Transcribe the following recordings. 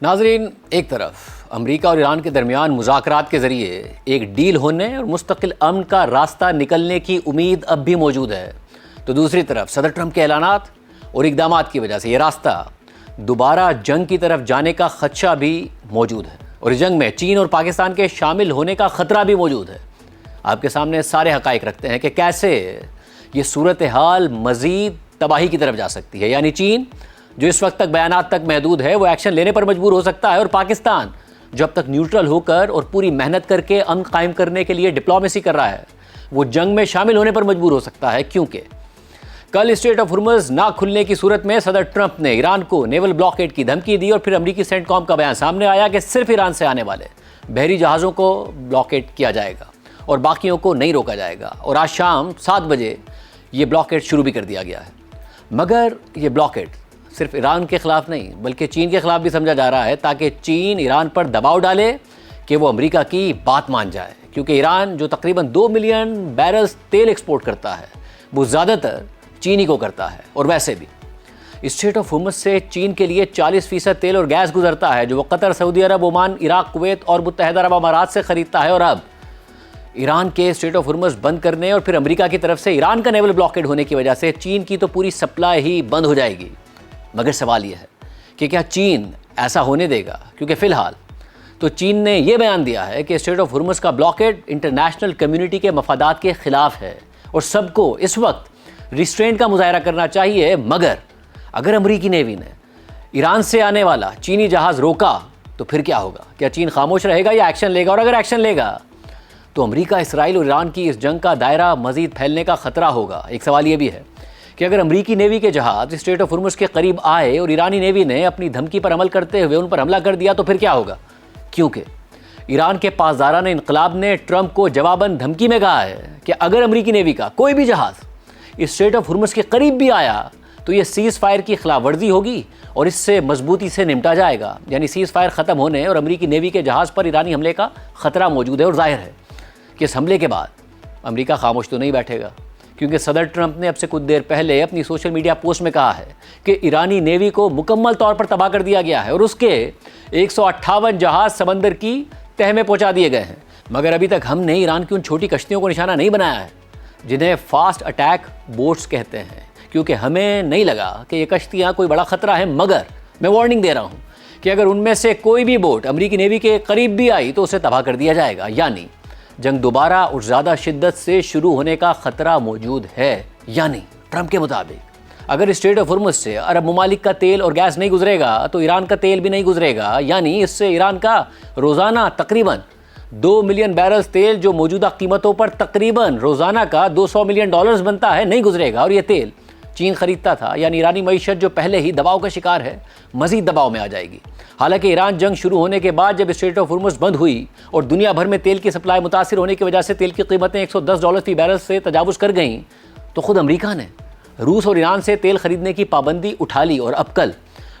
ناظرین، ایک طرف امریکہ اور ایران کے درمیان مذاکرات کے ذریعے ایک ڈیل ہونے اور مستقل امن کا راستہ نکلنے کی امید اب بھی موجود ہے، تو دوسری طرف صدر ٹرمپ کے اعلانات اور اقدامات کی وجہ سے یہ راستہ دوبارہ جنگ کی طرف جانے کا خدشہ بھی موجود ہے، اور اس جنگ میں چین اور پاکستان کے شامل ہونے کا خطرہ بھی موجود ہے۔ آپ کے سامنے سارے حقائق رکھتے ہیں کہ کیسے یہ صورتحال مزید تباہی کی طرف جا سکتی ہے، یعنی چین جو اس وقت تک بیانات تک محدود ہے وہ ایکشن لینے پر مجبور ہو سکتا ہے، اور پاکستان جو اب تک نیوٹرل ہو کر اور پوری محنت کر کے امن قائم کرنے کے لیے ڈپلومیسی کر رہا ہے وہ جنگ میں شامل ہونے پر مجبور ہو سکتا ہے، کیونکہ کل اسٹریٹ آف ہرمز نہ کھلنے کی صورت میں صدر ٹرمپ نے ایران کو نیول بلاکیڈ کی دھمکی دی، اور پھر امریکی سینٹ کام کا بیان سامنے آیا کہ صرف ایران سے آنے والے بحری جہازوں کو بلاکیڈ کیا جائے گا اور باقیوں کو نہیں روکا جائے گا، اور آج شام 7 بجے یہ بلاکیڈ شروع بھی کر دیا گیا ہے۔ مگر یہ بلاکیڈ صرف ایران کے خلاف نہیں بلکہ چین کے خلاف بھی سمجھا جا رہا ہے، تاکہ چین ایران پر دباؤ ڈالے کہ وہ امریکہ کی بات مان جائے، کیونکہ ایران جو تقریباً 2 ملین بیرلز تیل ایکسپورٹ کرتا ہے وہ زیادہ تر چینی کو کرتا ہے، اور ویسے بھی اسٹریٹ آف ہرمز سے چین کے لیے 40% تیل اور گیس گزرتا ہے جو وہ قطر، سعودی عرب، عمان، عراق، کویت اور متحدہ عرب امارات سے خریدتا ہے، اور اب ایران کے اسٹریٹ آف ہرمز بند کرنے اور پھر امریکہ کی طرف سے ایران کا نیول بلاکیڈ ہونے کی وجہ سے چین کی تو پوری سپلائی ہی بند ہو جائے گی۔ مگر سوال یہ ہے کہ کیا چین ایسا ہونے دے گا، کیونکہ فی الحال تو چین نے یہ بیان دیا ہے کہ اسٹریٹ آف ہرمز کا بلاکیڈ انٹرنیشنل کمیونٹی کے مفادات کے خلاف ہے اور سب کو اس وقت ریسٹرینٹ کا مظاہرہ کرنا چاہیے۔ مگر اگر امریکی نیوی نے ایران سے آنے والا چینی جہاز روکا تو پھر کیا ہوگا؟ کیا چین خاموش رہے گا یا ایکشن لے گا؟ اور اگر ایکشن لے گا تو امریکہ، اسرائیل اور ایران کی اس جنگ کا دائرہ مزید پھیلنے کا خطرہ ہوگا۔ ایک سوال یہ بھی ہے کہ اگر امریکی نیوی کے جہاز اسٹریٹ آف ہرمز کے قریب آئے اور ایرانی نیوی نے اپنی دھمکی پر عمل کرتے ہوئے ان پر حملہ کر دیا تو پھر کیا ہوگا؟ کیونکہ ایران کے پاسداران انقلاب نے ٹرمپ کو جواباً دھمکی میں کہا ہے کہ اگر امریکی نیوی کا کوئی بھی جہاز اسٹریٹ آف ہرمز کے قریب بھی آیا تو یہ سیز فائر کی خلاف ورزی ہوگی اور اس سے مضبوطی سے نمٹا جائے گا، یعنی سیز فائر ختم ہونے اور امریکی نیوی کے جہاز پر ایرانی حملے کا خطرہ موجود ہے۔ اور ظاہر ہے کہ اس حملے کے بعد امریکہ خاموش تو نہیں بیٹھے گا، کیونکہ صدر ٹرمپ نے اب سے کچھ دیر پہلے اپنی سوشل میڈیا پوسٹ میں کہا ہے کہ ایرانی نیوی کو مکمل طور پر تباہ کر دیا گیا ہے اور اس کے 158 جہاز سمندر کی تہہ میں پہنچا دیے گئے ہیں۔ مگر ابھی تک ہم نے ایران کی ان چھوٹی کشتیوں کو نشانہ نہیں بنایا ہے جنہیں فاسٹ اٹیک بوٹس کہتے ہیں، کیونکہ ہمیں نہیں لگا کہ یہ کشتیاں کوئی بڑا خطرہ ہیں۔ مگر میں وارننگ دے رہا ہوں کہ اگر ان میں سے کوئی بھی بوٹ امریکی نیوی کے قریب بھی آئی تو اسے تباہ کر دیا جائے گا، یعنی جنگ دوبارہ اور زیادہ شدت سے شروع ہونے کا خطرہ موجود ہے۔ یعنی ٹرمپ کے مطابق اگر اسٹریٹ آف ہرمز سے عرب ممالک کا تیل اور گیس نہیں گزرے گا تو ایران کا تیل بھی نہیں گزرے گا، یعنی اس سے ایران کا روزانہ تقریباً 2 ملین بیرلز تیل جو موجودہ قیمتوں پر تقریباً روزانہ کا $200 ملین بنتا ہے نہیں گزرے گا، اور یہ تیل چین خریدتا تھا، یعنی ایرانی معیشت جو پہلے ہی دباؤ کا شکار ہے مزید دباؤ میں آ جائے گی۔ حالانکہ ایران جنگ شروع ہونے کے بعد جب اسٹریٹ آف ہرمز بند ہوئی اور دنیا بھر میں تیل کی سپلائی متاثر ہونے کی وجہ سے تیل کی قیمتیں $110 فی بیرل سے تجاوز کر گئیں تو خود امریکہ نے روس اور ایران سے تیل خریدنے کی پابندی اٹھا لی، اور اب کل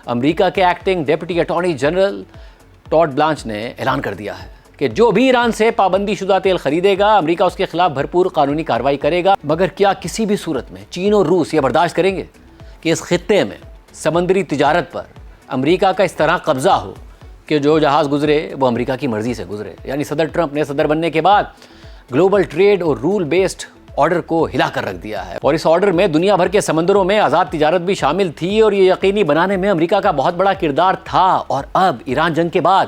امریکہ کے acting deputy attorney general Tod Blanch نے اعلان کر دیا ہے کہ جو بھی ایران سے پابندی شدہ تیل خریدے گا امریکہ اس کے خلاف بھرپور قانونی کارروائی کرے گا۔ مگر کیا کسی بھی صورت میں چین اور روس یہ برداشت کریں گے کہ اس خطے میں سمندری تجارت پر امریکہ کا اس طرح قبضہ ہو کہ جو جہاز گزرے وہ امریکہ کی مرضی سے گزرے؟ یعنی صدر ٹرمپ نے صدر بننے کے بعد گلوبل ٹریڈ اور رول بیسڈ آرڈر کو ہلا کر رکھ دیا ہے، اور اس آرڈر میں دنیا بھر کے سمندروں میں آزاد تجارت بھی شامل تھی، اور یہ یقینی بنانے میں امریکہ کا بہت بڑا کردار تھا۔ اور اب ایران جنگ کے بعد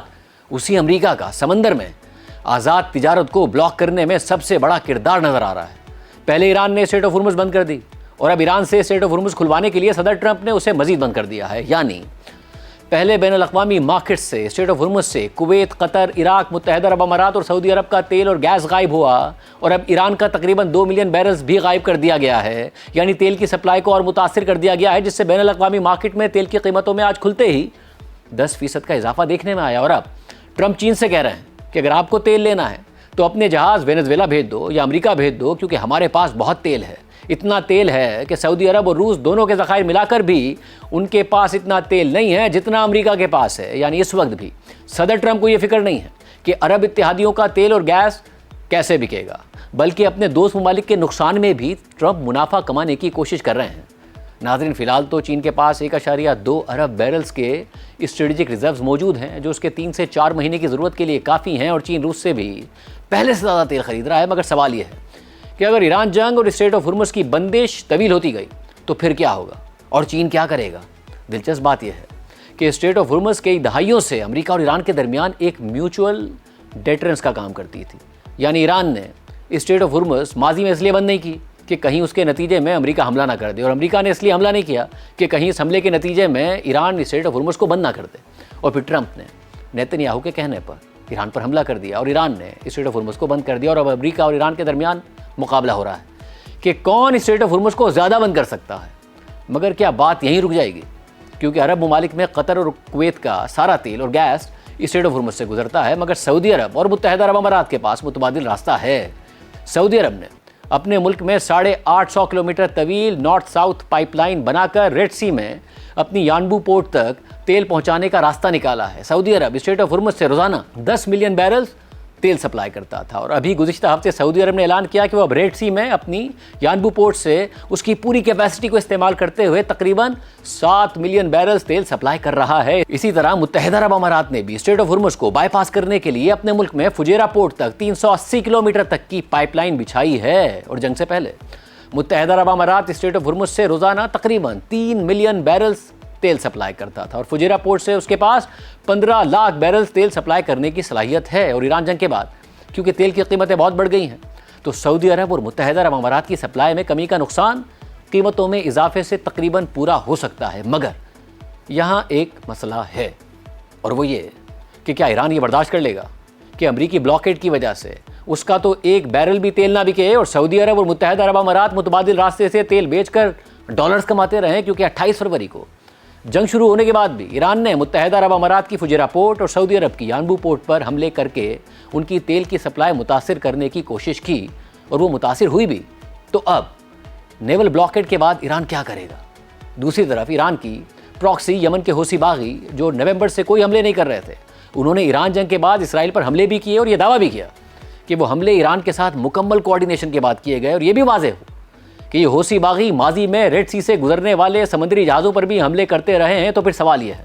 اسی امریکہ کا سمندر میں آزاد تجارت کو بلاک کرنے میں سب سے بڑا کردار نظر آ رہا ہے۔ پہلے ایران نے اسٹریٹ آف ہرمز بند کر دی اور اب ایران سے اسٹریٹ آف ہرمز کھلوانے کے لیے صدر ٹرمپ نے اسے مزید بند کر دیا ہے، یعنی پہلے بین الاقوامی مارکیٹ سے اسٹریٹ آف ہرمز سے کویت، قطر، عراق، متحدہ عرب امارات اور سعودی عرب کا تیل اور گیس غائب ہوا، اور اب ایران کا تقریباً 2 ملین بیرلز بھی غائب کر دیا گیا ہے، یعنی تیل کی سپلائی کو اور متاثر کر دیا گیا ہے، جس سے بین الاقوامی مارکیٹ میں تیل کی قیمتوں میں آج کھلتے ہی 10% کا اضافہ دیکھنے میں آیا۔ اور اب ٹرمپ چین سے کہہ رہے ہیں کہ اگر آپ کو تیل لینا ہے تو اپنے جہاز وینزویلا بھیج دو یا امریکہ بھیج دو، کیونکہ ہمارے پاس بہت تیل ہے۔ اتنا تیل ہے کہ سعودی عرب اور روس دونوں کے ذخائر ملا کر بھی ان کے پاس اتنا تیل نہیں ہے جتنا امریکہ کے پاس ہے۔ یعنی اس وقت بھی صدر ٹرمپ کو یہ فکر نہیں ہے کہ عرب اتحادیوں کا تیل اور گیس کیسے بکے گا، بلکہ اپنے دوست ممالک کے نقصان میں بھی ٹرمپ منافع کمانے کی کوشش کر رہے ہیں۔ ناظرین، فی الحال تو چین کے پاس 1.2 ارب بیرلز کے اسٹریٹجک ریزروز موجود ہیں جو اس کے 3 سے 4 مہینے کی ضرورت کے لیے کافی ہیں، اور چین روس سے بھی پہلے سے زیادہ تیل خرید رہا ہے۔ مگر سوال یہ ہے کہ اگر ایران جنگ اور اسٹریٹ آف ہرمز کی بندش طویل ہوتی گئی تو پھر کیا ہوگا اور چین کیا کرے گا؟ دلچسپ بات یہ ہے کہ اسٹریٹ آف ہرمز کئی دہائیوں سے امریکہ اور ایران کے درمیان ایک میوچول ڈیٹرنس کا کام کرتی تھی، یعنی ایران نے اسٹریٹ آف ہرمز ماضی میں اس لیے بند نہیں کی کہ کہیں اس کے نتیجے میں امریکہ حملہ نہ کر دے، اور امریکہ نے اس لیے حملہ نہیں کیا کہ کہیں اس حملے کے نتیجے میں ایران اسٹریٹ آف ہرمز کو بند نہ کر دے۔ اور پھر ٹرمپ نے نیتن یاہو کے کہنے پر ایران پر حملہ کر دیا اور ایران نے اسٹریٹ آف ہرمز کو بند کر دیا، اور اب امریکہ اور ایران کے درمیان مقابلہ ہو رہا ہے کہ کون اسٹریٹ آف ہرمز کو زیادہ بند کر سکتا ہے۔ مگر کیا بات یہیں رک جائے گی؟ کیونکہ عرب ممالک میں قطر اور کویت کا سارا تیل اور گیس اسٹریٹ آف ہرمز سے گزرتا ہے، مگر سعودی عرب اور متحدہ عرب امارات کے پاس متبادل راستہ ہے۔ سعودی عرب نے اپنے ملک میں 850 کلومیٹر طویل نارتھ ساؤتھ پائپ لائن بنا کر ریڈ سی میں اپنی یانبو پورٹ تک تیل پہنچانے کا راستہ نکالا ہے۔ سعودی عرب اسٹریٹ آف ہرمز سے روزانہ 10 ملین بیرلز تیل سپلائی کرتا تھا، اور ابھی گزشتہ ہفتے سعودی عرب نے اعلان کیا کہ وہ اب ریڈ سی میں اپنی یانبو پورٹ سے اس کی پوری کیپیسٹی کو استعمال کرتے ہوئے تقریباً 7 ملین بیرلز تیل سپلائی کر رہا ہے۔ اسی طرح متحدہ عرب امارات نے بھی اسٹریٹ آف ہرمز کو بائی پاس کرنے کے لیے اپنے ملک میں فجیرہ پورٹ تک 380 کلومیٹر تک کی پائپ لائن بچھائی ہے، اور جنگ سے پہلے متحدہ عرب امارات اسٹریٹ آف ہرمز سے روزانہ تقریباً 3 ملین بیرلز تیل سپلائی کرتا تھا، اور فجیرہ پورٹ سے اس کے پاس 15 لاکھ بیرلز تیل سپلائی کرنے کی صلاحیت ہے۔ اور ایران جنگ کے بعد کیونکہ تیل کی قیمتیں بہت بڑھ گئی ہیں تو سعودی عرب اور متحدہ عرب امارات کی سپلائی میں کمی کا نقصان قیمتوں میں اضافے سے تقریباً پورا ہو سکتا ہے۔ مگر یہاں ایک مسئلہ ہے، اور وہ یہ کہ کیا ایران یہ برداشت کر لے گا کہ امریکی بلاکیڈ کی وجہ سے اس کا تو ایک بیرل بھی تیل نہ بکے اور سعودی عرب اور متحدہ عرب امارات متبادل راستے سے تیل بیچ کر ڈالرز کماتے رہیں؟ کیونکہ 28 فروری کو جنگ شروع ہونے کے بعد بھی ایران نے متحدہ عرب امارات کی فجیرہ پورٹ اور سعودی عرب کی یانبو پورٹ پر حملے کر کے ان کی تیل کی سپلائی متاثر کرنے کی کوشش کی، اور وہ متاثر ہوئی بھی۔ تو اب نیول بلاکیڈ کے بعد ایران کیا کرے گا؟ دوسری طرف ایران کی پراکسی یمن کے حوثی باغی جو نومبر سے کوئی حملے نہیں کر رہے تھے، انہوں نے ایران جنگ کے بعد اسرائیل پر حملے بھی کیے اور یہ دعویٰ بھی کیا کہ وہ حملے ایران کے ساتھ مکمل کوارڈینیشن کے بعد کیے گئے، اور یہ بھی واضح ہو کہ یہ حوثی باغی ماضی میں ریڈ سی سے گزرنے والے سمندری جہازوں پر بھی حملے کرتے رہے ہیں۔ تو پھر سوال یہ ہے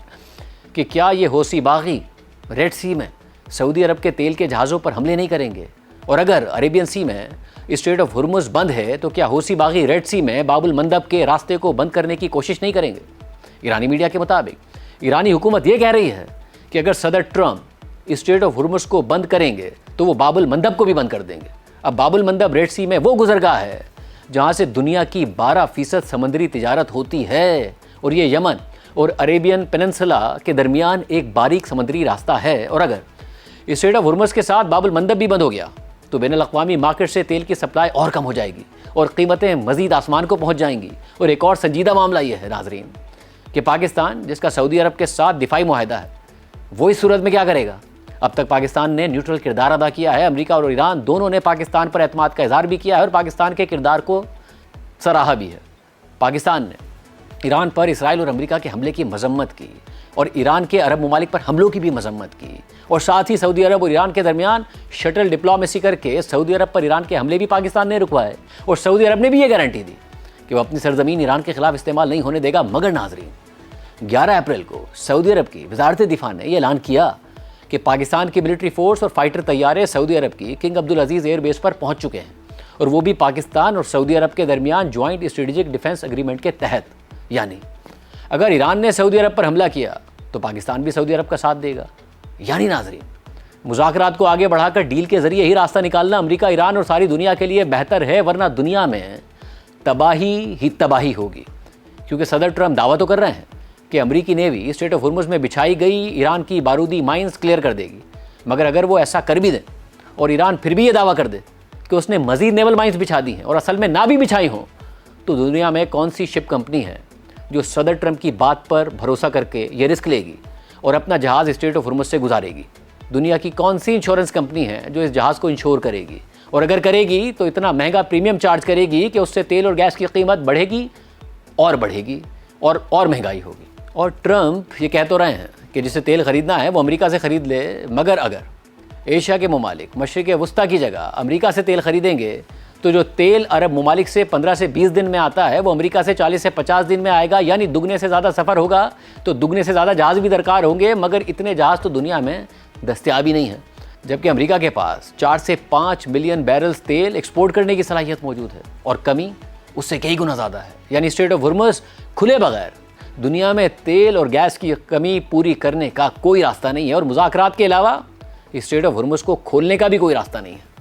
کہ کیا یہ حوثی باغی ریڈ سی میں سعودی عرب کے تیل کے جہازوں پر حملے نہیں کریں گے؟ اور اگر عربین سی میں اسٹریٹ آف ہرمز بند ہے تو کیا حوثی باغی ریڈ سی میں باب المندب کے راستے کو بند کرنے کی کوشش نہیں کریں گے؟ ایرانی میڈیا کے مطابق ایرانی حکومت یہ کہہ رہی ہے کہ اگر صدر ٹرمپ اسٹریٹ آف ہرمز کو بند کریں گے تو وہ باب المندب کو بھی بند کر دیں گے۔ اب باب المندب ریڈ سی میں وہ گزرگاہ ہے جہاں سے دنیا کی 12% سمندری تجارت ہوتی ہے، اور یہ یمن اور عربین پیننسلا کے درمیان ایک باریک سمندری راستہ ہے، اور اگر اسٹریٹ آف ہرمز کے ساتھ باب المندب بھی بند ہو گیا تو بین الاقوامی مارکیٹ سے تیل کی سپلائی اور کم ہو جائے گی اور قیمتیں مزید آسمان کو پہنچ جائیں گی۔ اور ایک اور سنجیدہ معاملہ یہ ہے ناظرین کہ پاکستان جس کا سعودی عرب کے ساتھ دفاعی معاہدہ ہے، وہ اس صورت میں کیا کرے گا؟ اب تک پاکستان نے نیوٹرل کردار ادا کیا ہے، امریکہ اور ایران دونوں نے پاکستان پر اعتماد کا اظہار بھی کیا ہے اور پاکستان کے کردار کو سراہا بھی ہے۔ پاکستان نے ایران پر اسرائیل اور امریکہ کے حملے کی مذمت کی، اور ایران کے عرب ممالک پر حملوں کی بھی مذمت کی، اور ساتھ ہی سعودی عرب اور ایران کے درمیان شٹل ڈپلومیسی کر کے سعودی عرب پر ایران کے حملے بھی پاکستان نے رکوائے، اور سعودی عرب نے بھی یہ گارنٹی دی کہ وہ اپنی سرزمین ایران کے خلاف استعمال نہیں ہونے دے گا۔ مگر ناظرین، 11 اپریل کو سعودی عرب کی وزارت دفاع نے یہ اعلان کیا کہ پاکستان کی ملٹری فورس اور فائٹر طیارے سعودی عرب کی کنگ عبدالعزیز ایئر بیس پر پہنچ چکے ہیں، اور وہ بھی پاکستان اور سعودی عرب کے درمیان جوائنٹ اسٹریٹجک ڈیفنس ایگریمنٹ کے تحت۔ یعنی اگر ایران نے سعودی عرب پر حملہ کیا تو پاکستان بھی سعودی عرب کا ساتھ دے گا۔ یعنی ناظرین، مذاکرات کو آگے بڑھا کر ڈیل کے ذریعے ہی راستہ نکالنا امریکہ، ایران اور ساری دنیا کے لیے بہتر ہے، ورنہ دنیا میں تباہی ہی تباہی ہوگی۔ کیونکہ صدر ٹرمپ دعویٰ تو کر رہے ہیں کہ امریکی نیوی اسٹریٹ آف ہرمز میں بچھائی گئی ایران کی بارودی مائنز کلیئر کر دے گی، مگر اگر وہ ایسا کر بھی دیں اور ایران پھر بھی یہ دعویٰ کر دے کہ اس نے مزید نیول مائنز بچھا دی ہیں اور اصل میں نہ بھی بچھائی ہوں، تو دنیا میں کون سی شپ کمپنی ہے جو صدر ٹرمپ کی بات پر بھروسہ کر کے یہ رسک لے گی اور اپنا جہاز اسٹریٹ آف ہرمز سے گزارے گی؟ دنیا کی کون سی انشورنس کمپنی ہے جو اس جہاز کو انشور کرے گی؟ اور اگر کرے گی تو اتنا مہنگا پریمیم چارج کرے گی کہ اس سے تیل اور گیس کی قیمت بڑھے گی اور بڑھے گی اور مہنگائی ہوگی۔ اور ٹرمپ یہ کہہ تو رہے ہیں کہ جسے تیل خریدنا ہے وہ امریکہ سے خرید لے، مگر اگر ایشیا کے ممالک مشرق وسطیٰ کی جگہ امریکہ سے تیل خریدیں گے تو جو تیل عرب ممالک سے 15 سے 20 دن میں آتا ہے وہ امریکہ سے 40 سے 50 دن میں آئے گا، یعنی دگنے سے زیادہ سفر ہوگا تو دگنے سے زیادہ جہاز بھی درکار ہوں گے، مگر اتنے جہاز تو دنیا میں دستیاب ہی نہیں ہیں، جبکہ امریکہ کے پاس 4 سے 5 ملین بیرلز تیل ایکسپورٹ کرنے کی صلاحیت موجود ہے، اور کمی اس سے کئی گنا زیادہ ہے، یعنی اسٹریٹ آف ہرمز کھلے بغیر دنیا میں تیل اور گیس کی کمی پوری کرنے کا کوئی راستہ نہیں ہے، اور مذاکرات کے علاوہ اسٹریٹ آف ہرمز کو کھولنے کا بھی کوئی راستہ نہیں ہے۔